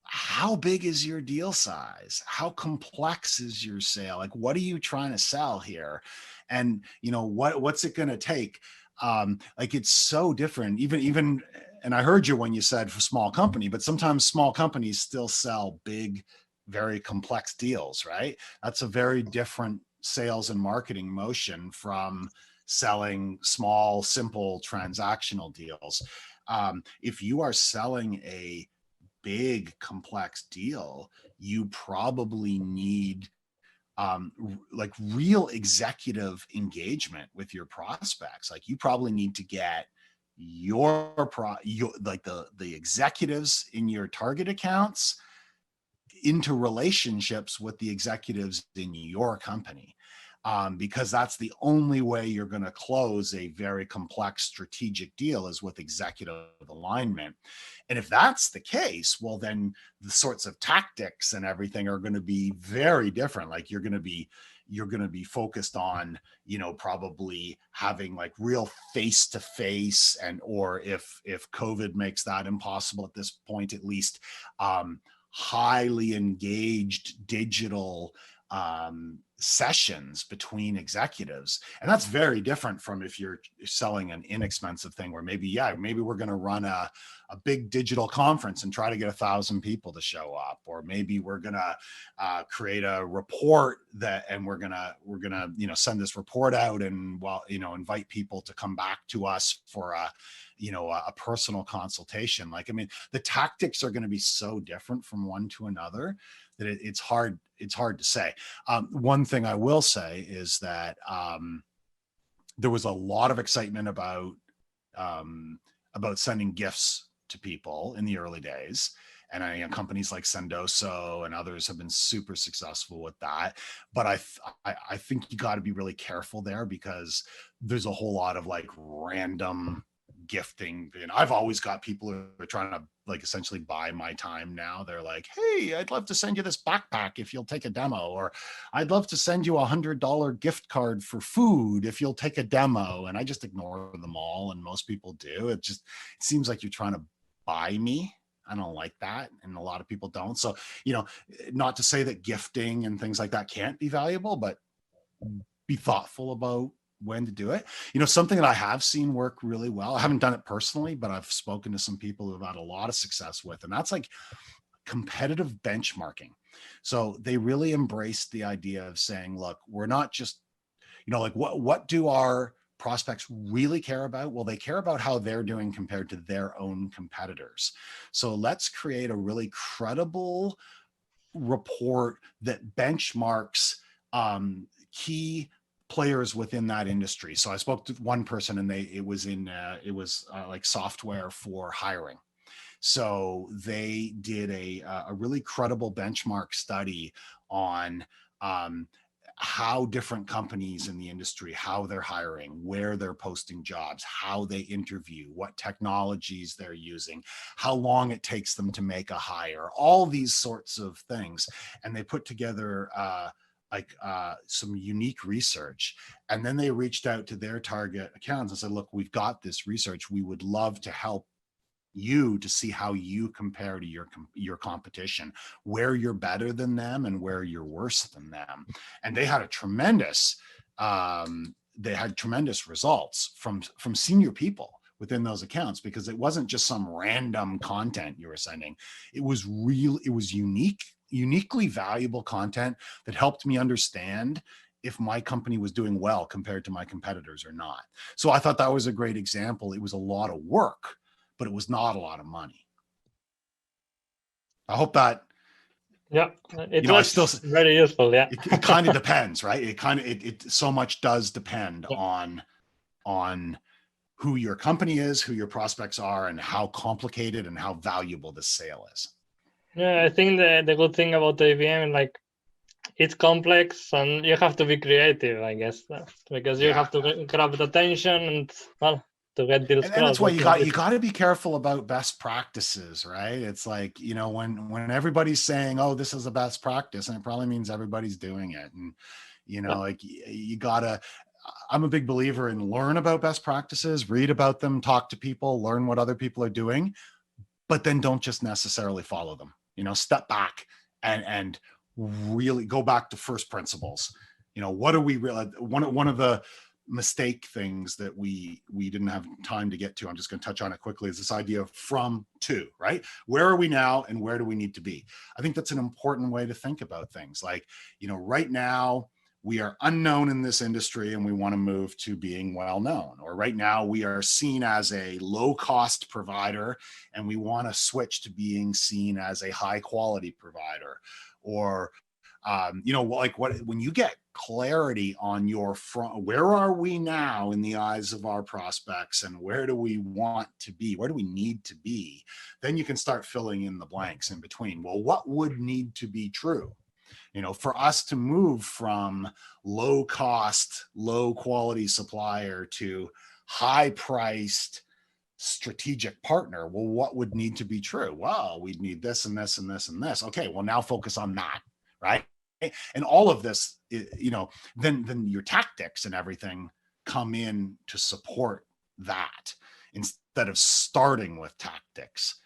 how big is your deal size? How complex is your sale? Like, what are you trying to sell here? And, you know, what's it going to take? Like, it's so different, even, and I heard you when you said for small company, but sometimes small companies still sell big, very complex deals, right? That's a very different sales and marketing motion from selling small, simple transactional deals. If you are selling a big, complex deal, you probably need like real executive engagement with your prospects. Like, you probably need to get your like the executives in your target accounts into relationships with the executives in your company, because that's the only way you're going to close a very complex strategic deal, is with executive alignment. And if that's the case, well, then the sorts of tactics and everything are going to be very different. Like, you're going to be focused on, you know, probably having like real face-to-face, and or if COVID makes that impossible at this point, at least highly engaged digital sessions between executives. And that's very different from if you're selling an inexpensive thing where maybe we're going to run a big digital conference and try to get 1,000 people to show up, or maybe we're going to create a report and we're going to, you know, send this report out and, well, you know, invite people to come back to us for a personal consultation. Like, I mean, the tactics are going to be so different from one to another that it's hard to say. One thing I will say is that there was a lot of excitement about sending gifts to people in the early days. And companies like Sendoso and others have been super successful with that. But I think you got to be really careful there, because there's a whole lot of like random gifting. And I've always got people who are trying to like essentially buy my time now. They're like, hey, I'd love to send you this backpack if you'll take a demo, or I'd love to send you $100 gift card for food if you'll take a demo. And I just ignore them all, and most people do. It seems like you're trying to buy me. I don't like that, and a lot of people don't. So, you know, not to say that gifting and things like that can't be valuable, but be thoughtful about when to do it. You know, something that I have seen work really well, I haven't done it personally, but I've spoken to some people who've had a lot of success with, and that's like competitive benchmarking. So they really embraced the idea of saying, look, we're not just, you know, like what do our prospects really care about? Well, they care about how they're doing compared to their own competitors. So let's create a really credible report that benchmarks key players within that industry. So I spoke to one person, and it was like software for hiring. So they did a really credible benchmark study on how different companies in the industry, how they're hiring, where they're posting jobs, how they interview, what technologies they're using, how long it takes them to make a hire, all these sorts of things. And they put together some unique research. And then they reached out to their target accounts and said, look, we've got this research. We would love to help you to see how you compare to your competition, where you're better than them and where you're worse than them. And they had tremendous results from senior people within those accounts, because it wasn't just some random content you were sending. It was uniquely valuable content that helped me understand if my company was doing well compared to my competitors or not. So I thought that was a great example. It was a lot of work, but it was not a lot of money. I hope that. Yeah, it was very useful. Yeah, it kind of depends, right? It so much does depend on who your company is, who your prospects are, and how complicated and how valuable the sale is. Yeah, I think the good thing about ABM, like, it's complex and you have to be creative, I guess, because you have to grab the attention and, well, to get deals. And that's why you got to be careful about best practices, right? It's like, when everybody's saying, oh, this is a best practice, and it probably means everybody's doing it. And, like, you gotta, I'm a big believer in learn about best practices, read about them, talk to people, learn what other people are doing, but then don't just necessarily follow them. Step back and really go back to first principles. What are we really, one of the mistake things that we didn't have time to get to, I'm just going to touch on it quickly, is this idea of from to, right? Where are we now and where do we need to be? I think that's an important way to think about things. Like, right now we are unknown in this industry and we want to move to being well known. Or right now we are seen as a low cost provider and we want to switch to being seen as a high quality provider. Or when you get clarity on your front, where are we now in the eyes of our prospects and where do we want to be? Where do we need to be? Then you can start filling in the blanks in between. Well, what would need to be true? For us to move from low cost, low quality supplier to high priced strategic partner, well, what would need to be true? Well, we'd need this and this and this and this. Okay, well, now focus on that, right? And all of this, then your tactics and everything come in to support that, instead of starting with tactics,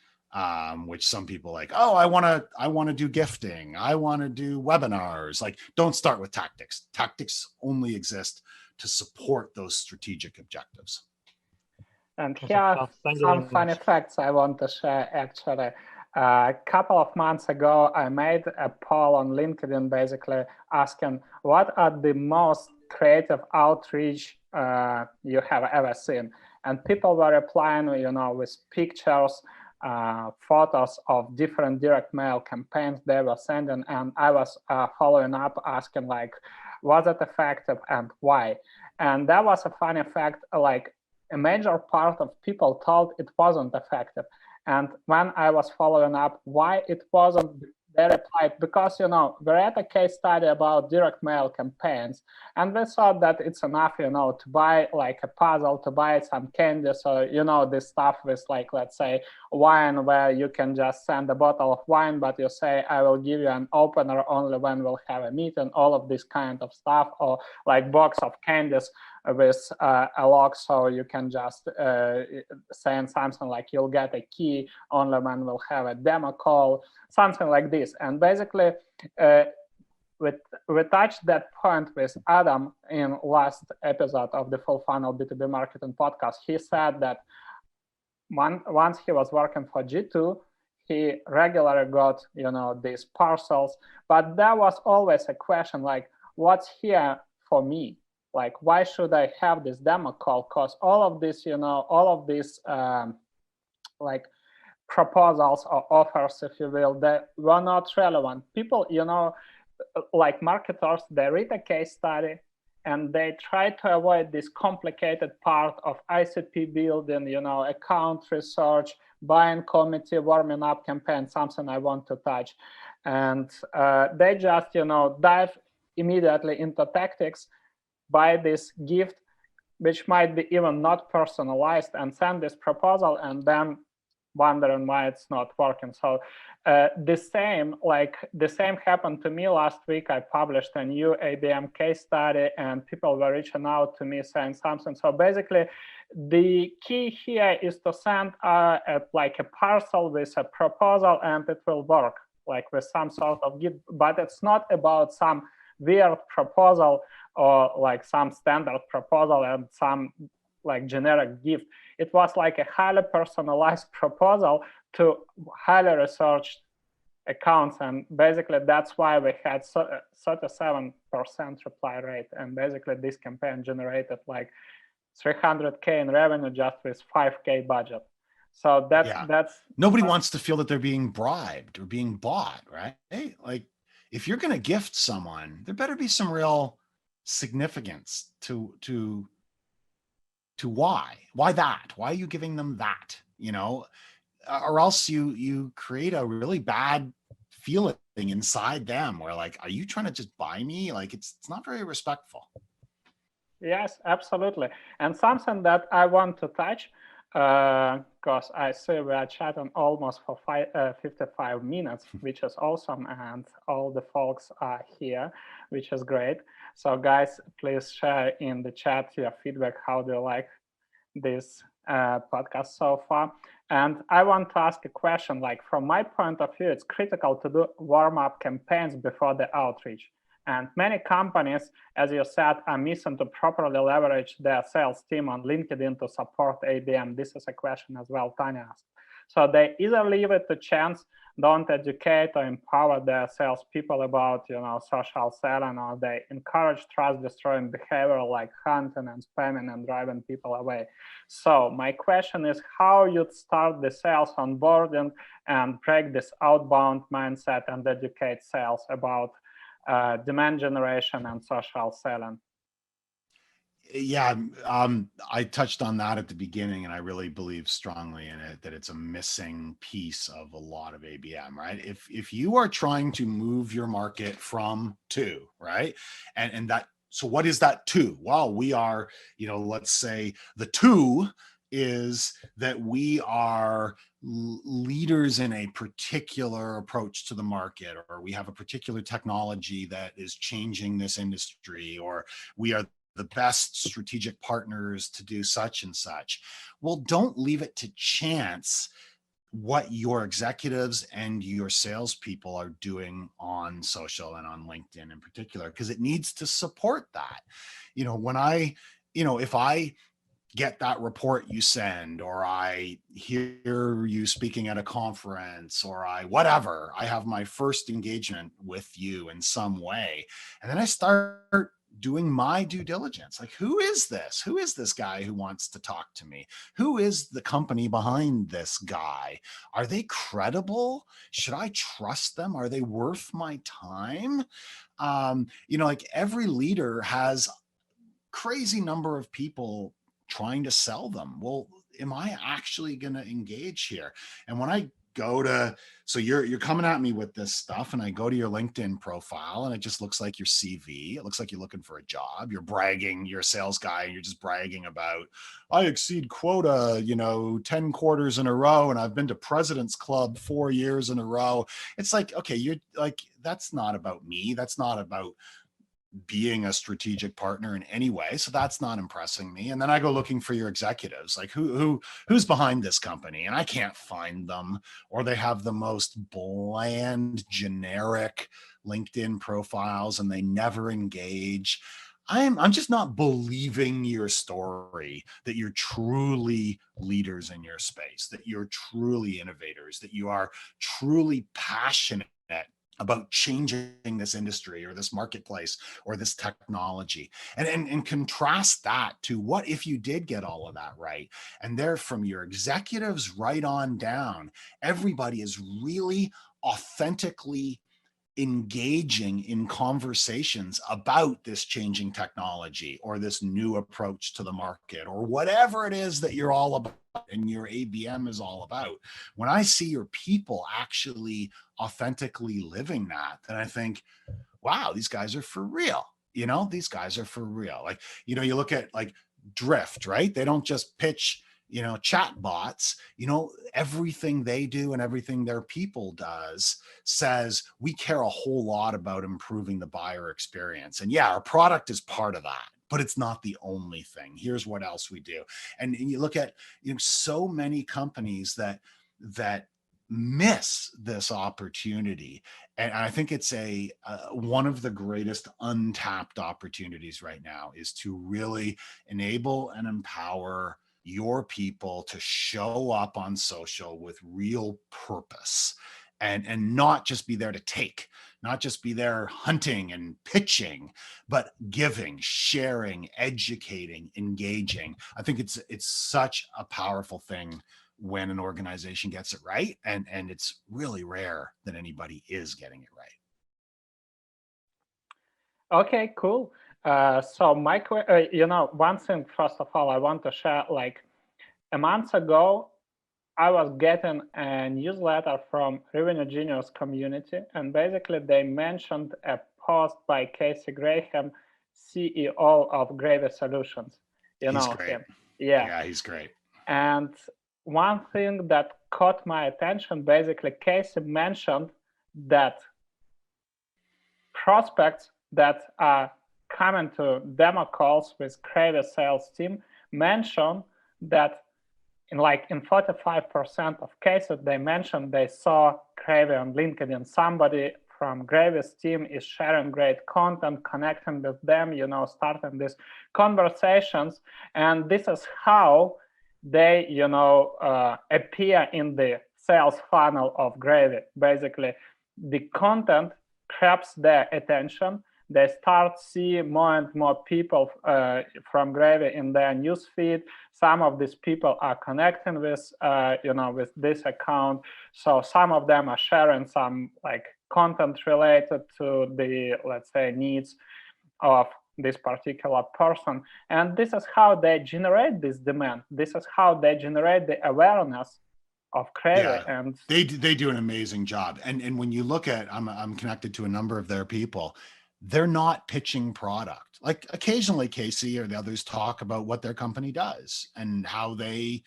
which some people like, oh, I want to do gifting, I want to do webinars. Like, don't start with tactics. Tactics only exist to support those strategic objectives. And here are some funny facts I want to share, actually. A couple of months ago, I made a poll on LinkedIn, basically asking what are the most creative outreach you have ever seen. And people were replying, with pictures, photos of different direct mail campaigns they were sending. And I was following up asking, like, was it effective and why? And that was a funny fact, like, a major part of people thought it wasn't effective. And when I was following up why it wasn't, they replied, because, we read a case study about direct mail campaigns, and we thought that it's enough, to buy like a puzzle, to buy some candy. So, this stuff with, like, let's say, wine, where you can just send a bottle of wine, but you say, I will give you an opener only when we'll have a meeting, all of this kind of stuff, or like box of candies with a lock, so you can just send something like you'll get a key only when we'll have a demo call, something like this. And basically, we touched that point with Adam in last episode of the Full Funnel B2B Marketing podcast. He said that once he was working for G2, he regularly got, these parcels, but there was always a question like, what's here for me? Like, why should I have this demo call? Because all of this, all of these like proposals or offers, if you will, that were not relevant. People, like marketers, they read a case study and they try to avoid this complicated part of ICP building, account research, buying committee, warming up campaign, something I want to touch. And they just, dive immediately into tactics, buy this gift, which might be even not personalized, and send this proposal, and then wondering why it's not working. So the same happened to me last week. I published a new ABM case study, and people were reaching out to me saying something. So basically, the key here is to send a parcel with a proposal, and it will work, like with some sort of gift. But it's not about some weird proposal or like some standard proposal and some like generic gift. It was like a highly personalized proposal to highly researched accounts, and basically that's why we had 37% reply rate, and basically this campaign generated like 300K in revenue just with 5K budget. So that's nobody wants to feel that they're being bribed or being bought, right? Like, if you're going to gift someone, there better be some real significance to why that? Why are you giving them that? Or else you create a really bad feeling inside them where like, are you trying to just buy me? Like, it's not very respectful. Yes, absolutely. And something that I want to touch, because I see we are chatting almost for 55 minutes, which is awesome, and all the folks are here, which is great. So guys, please share in the chat your feedback. How do you like this podcast so far? And I want to ask a question, like from my point of view, it's critical to do warm-up campaigns before the outreach. And many companies, as you said, are missing to properly leverage their sales team on LinkedIn to support ABM. This is a question as well Tanya asked. So they either leave it to chance, don't educate or empower their salespeople about, social selling, or they encourage trust-destroying behavior like hunting and spamming and driving people away. So my question is how you'd start the sales onboarding and break this outbound mindset and educate sales about demand generation and social selling. Yeah, I touched on that at the beginning, and I really believe strongly in it that it's a missing piece of a lot of ABM, right? If you are trying to move your market from to, right, and that, so what is that to? Well, we are, let's say the to is that we are leaders in a particular approach to the market, or we have a particular technology that is changing this industry, or we are the best strategic partners to do such and such. Well, don't leave it to chance what your executives and your salespeople are doing on social and on LinkedIn in particular, because it needs to support that. If I get that report you send, or I hear you speaking at a conference, or I have my first engagement with you in some way, and then I start doing my due diligence. Like, who is this? Who is this guy who wants to talk to me? Who is the company behind this guy? Are they credible? Should I trust them? Are they worth my time? Like every leader has crazy number of people trying to sell them. Well, am I actually going to engage here? And when I go to, so you're coming at me with this stuff, and I go to your LinkedIn profile, and it just looks like your CV. It looks like you're looking for a job. You're bragging, you're a sales guy, and you're just bragging about, I exceed quota, 10 quarters in a row, and I've been to President's Club 4 years in a row. It's like, okay, you're like, that's not about me. That's not about being a strategic partner in any way. So that's not impressing me. And then I go looking for your executives, like who's behind this company, and I can't find them, or they have the most bland, generic LinkedIn profiles, and they never engage. I'm just not believing your story that you're truly leaders in your space, that you're truly innovators, that you are truly passionate about changing this industry or this marketplace or this technology, and contrast that to what if you did get all of that right. And there, from your executives right on down, everybody is really authentically engaging in conversations about this changing technology or this new approach to the market or whatever it is that you're all about and your ABM is all about. When I see your people actually authentically living that, then I think, wow, these guys are for real. These guys are for real. Like, you look at like Drift, right? They don't just pitch chat bots. Everything they do and everything their people does says we care a whole lot about improving the buyer experience. And yeah, our product is part of that, but it's not the only thing. Here's what else we do. And you look at so many companies that miss this opportunity. And I think it's one of the greatest untapped opportunities right now is to really enable and empower your people to show up on social with real purpose and not just be there to take, not just be there hunting and pitching, but giving, sharing, educating, engaging. I think it's such a powerful thing when an organization gets it right, and it's really rare that anybody is getting it right. Okay, cool. So one thing, first of all, I want to share, like a month ago, I was getting a newsletter from Revenue Genius community, and basically they mentioned a post by Casey Graham, CEO of Gravy Solutions. He's great. Him. Yeah, he's great. And one thing that caught my attention, basically Casey mentioned that prospects that are coming to demo calls with Gravy sales team mention that in 45% of cases, they mentioned they saw Gravy on LinkedIn. Somebody from Gravy's team is sharing great content, connecting with them, starting these conversations. And this is how they, appear in the sales funnel of Gravy. Basically, the content grabs their attention. They start seeing more and more people from Gravy in their newsfeed. Some of these people are connecting with, with this account. So some of them are sharing some content related to the, let's say, needs of this particular person. And this is how they generate this demand. This is how they generate the awareness of Gravy. Yeah, and they do an amazing job. And when you look at, I'm connected to a number of their people. They're not pitching product. Like occasionally Casey or the others talk about what their company does and how they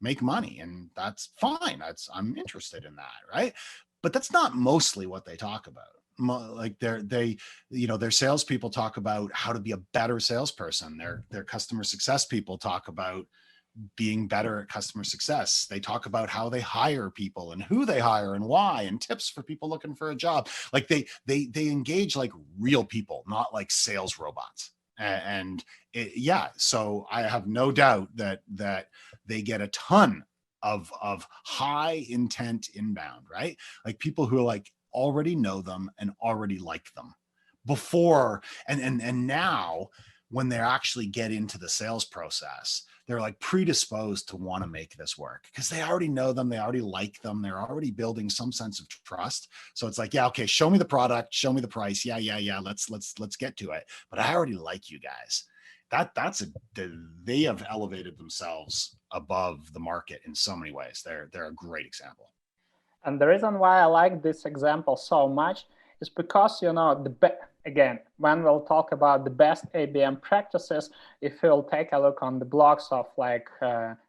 make money, and that's fine. I'm interested in that, right? But that's not mostly what they talk about. Like their salespeople talk about how to be a better salesperson. Their customer success people talk about being better at customer success. They talk about how they hire people and who they hire and why, and tips for people looking for a job. Like they engage like real people, not like sales robots. So I have no doubt that they get a ton of high intent inbound, right? Like people who are like already know them and already like them before. And now when they actually get into the sales process, they're like predisposed to want to make this work because they already know them. They already like them. They're already building some sense of trust. So it's like, yeah, okay, show me the product, show me the price. Yeah. Let's get to it. But I already like you guys. They have elevated themselves above the market in so many ways. They're a great example. And the reason why I like this example so much is because, again, when we'll talk about the best ABM practices, if you'll take a look on the blogs of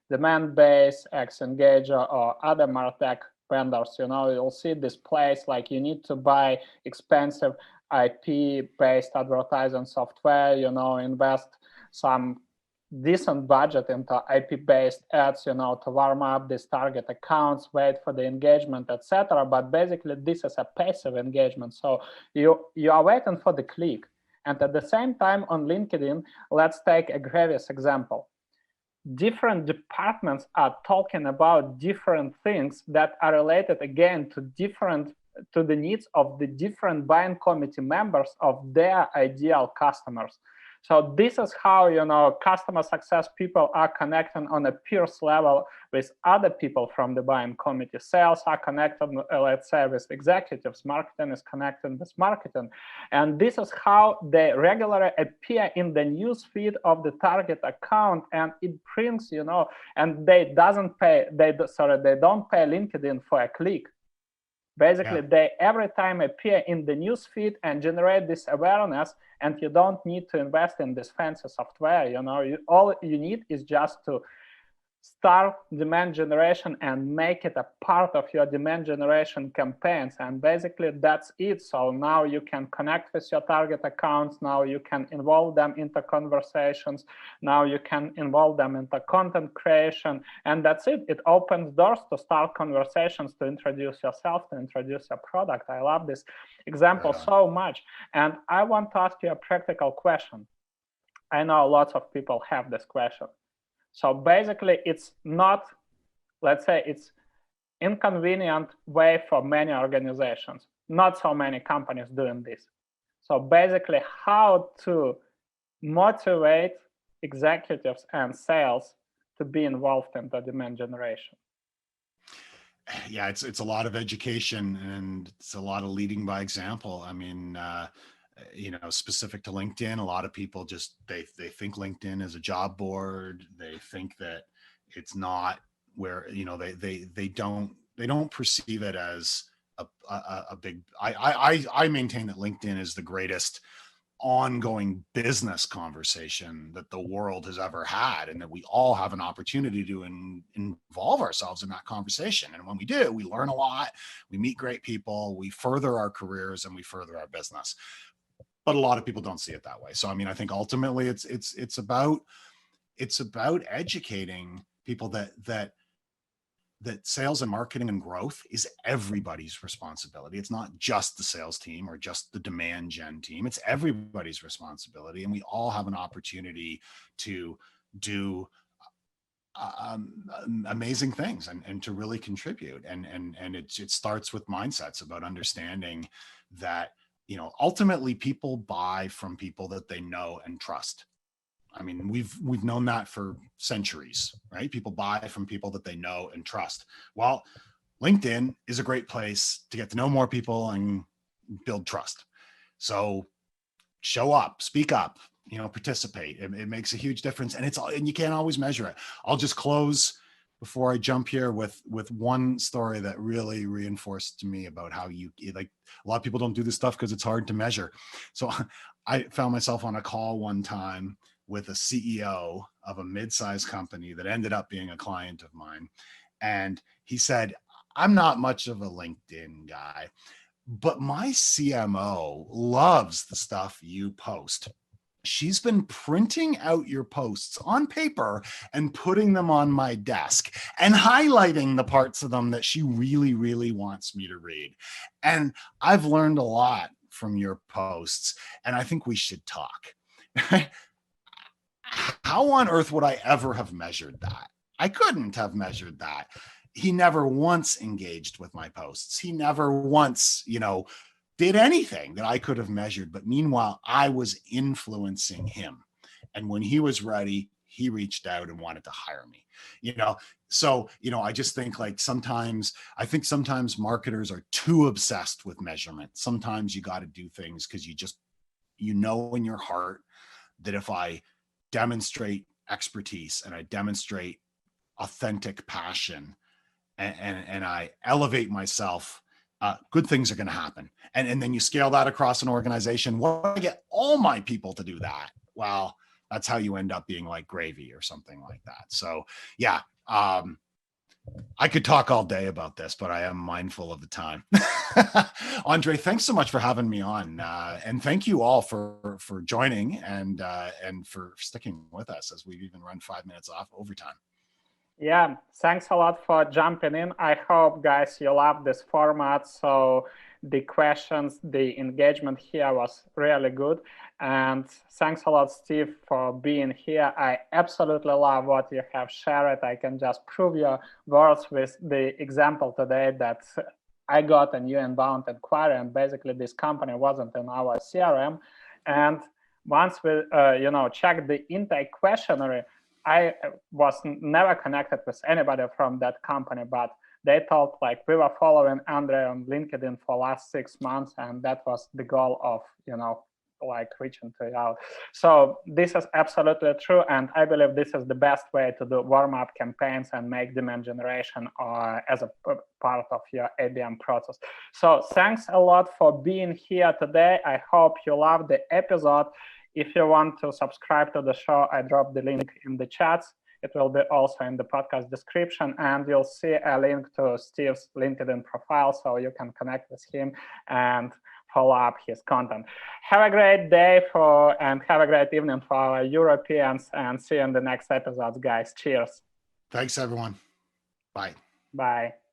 Demand-Base, Xengager, or other martech vendors, you'll see this place like you need to buy expensive IP-based advertising software, invest some decent budget into IP-based ads, to warm up these target accounts, wait for the engagement, etc. But basically, this is a passive engagement. So you are waiting for the click. And at the same time, on LinkedIn, let's take a Gravy's example. Different departments are talking about different things that are related, again, to the needs of the different buying committee members of their ideal customers. So this is how, customer success people are connecting on a peers level with other people from the buying committee. Sales are connected, let's say, with executives. Marketing is connected with marketing. And this is how they regularly appear in the news feed of the target account. And it brings, and they don't pay LinkedIn for a click. Basically, they every time appear in the news feed and generate this awareness, and you don't need to invest in this fancy software. All you need is just to start demand generation and make it a part of your demand generation campaigns. And basically, that's it. So now you can connect with your target accounts. Now you can involve them into conversations. Now you can involve them into content creation. And that's it. It opens doors to start conversations, to introduce yourself, to introduce your product. I love this example so much. And I want to ask you a practical question. I know lots of people have this question. So basically, it's not, let's say, it's inconvenient way for many organizations. Not so many companies doing this. So basically, how to motivate executives and sales to be involved in the demand generation. Yeah, it's a lot of education and it's a lot of leading by example. I mean, specific to LinkedIn, a lot of people just they think LinkedIn is a job board. They think that it's not where they don't perceive it as a big. I maintain that LinkedIn is the greatest ongoing business conversation that the world has ever had, and that we all have an opportunity to involve ourselves in that conversation. And when we do, we learn a lot, we meet great people, we further our careers, and we further our business. But a lot of people don't see it that way. So I mean, I think ultimately it's about educating people that sales and marketing and growth is everybody's responsibility. It's not just the sales team or just the demand gen team. It's everybody's responsibility. And we all have an opportunity to do amazing things and to really contribute. And it starts with mindsets about understanding that, ultimately people buy from people that they know and trust. I mean, we've known that for centuries, right? People buy from people that they know and trust. Well, LinkedIn is a great place to get to know more people and build trust. So show up, speak up, participate. It makes a huge difference, and you can't always measure it. I'll just close before I jump here with one story that really reinforced to me about how a lot of people don't do this stuff because it's hard to measure. So I found myself on a call one time with a CEO of a mid-sized company that ended up being a client of mine. And he said, I'm not much of a LinkedIn guy, but my CMO loves the stuff you post. She's been printing out your posts on paper and putting them on my desk and highlighting the parts of them that she really, really wants me to read. And I've learned a lot from your posts, and I think we should talk. How on earth would I ever have measured that? I couldn't have measured that. He never once engaged with my posts. He never once, did anything that I could have measured. But meanwhile, I was influencing him. And when he was ready, he reached out and wanted to hire me. So, I just think sometimes marketers are too obsessed with measurement. Sometimes you got to do things because you know in your heart that if I demonstrate expertise and I demonstrate authentic passion and I elevate myself, good things are going to happen. And then you scale that across an organization. Why do I get all my people to do that? Well, that's how you end up being like gravy or something like that. So yeah, I could talk all day about this, but I am mindful of the time. Andre, thanks so much for having me on. And thank you all for joining and for sticking with us as we've even run 5 minutes off overtime. Yeah, thanks a lot for jumping in. I hope, guys, you love this format. So the questions, the engagement here was really good. And thanks a lot, Steve, for being here. I absolutely love what you have shared. I can just prove your words with the example today that I got a new inbound inquiry, and basically this company wasn't in our CRM. And once we, checked the intake questionnaire, I was never connected with anybody from that company, but they told like we were following Andre on LinkedIn for last 6 months, and that was the goal of, like reaching to you out. So this is absolutely true, and I believe this is the best way to do warm-up campaigns and make demand generation as a part of your ABM process. So thanks a lot for being here today. I hope you loved the episode. If you want to subscribe to the show, I dropped the link in the chats. It will be also in the podcast description, and you'll see a link to Steve's LinkedIn profile so you can connect with him and follow up his content. Have a great day and have a great evening for our Europeans, and see you in the next episodes, guys. Cheers. Thanks, everyone. Bye. Bye.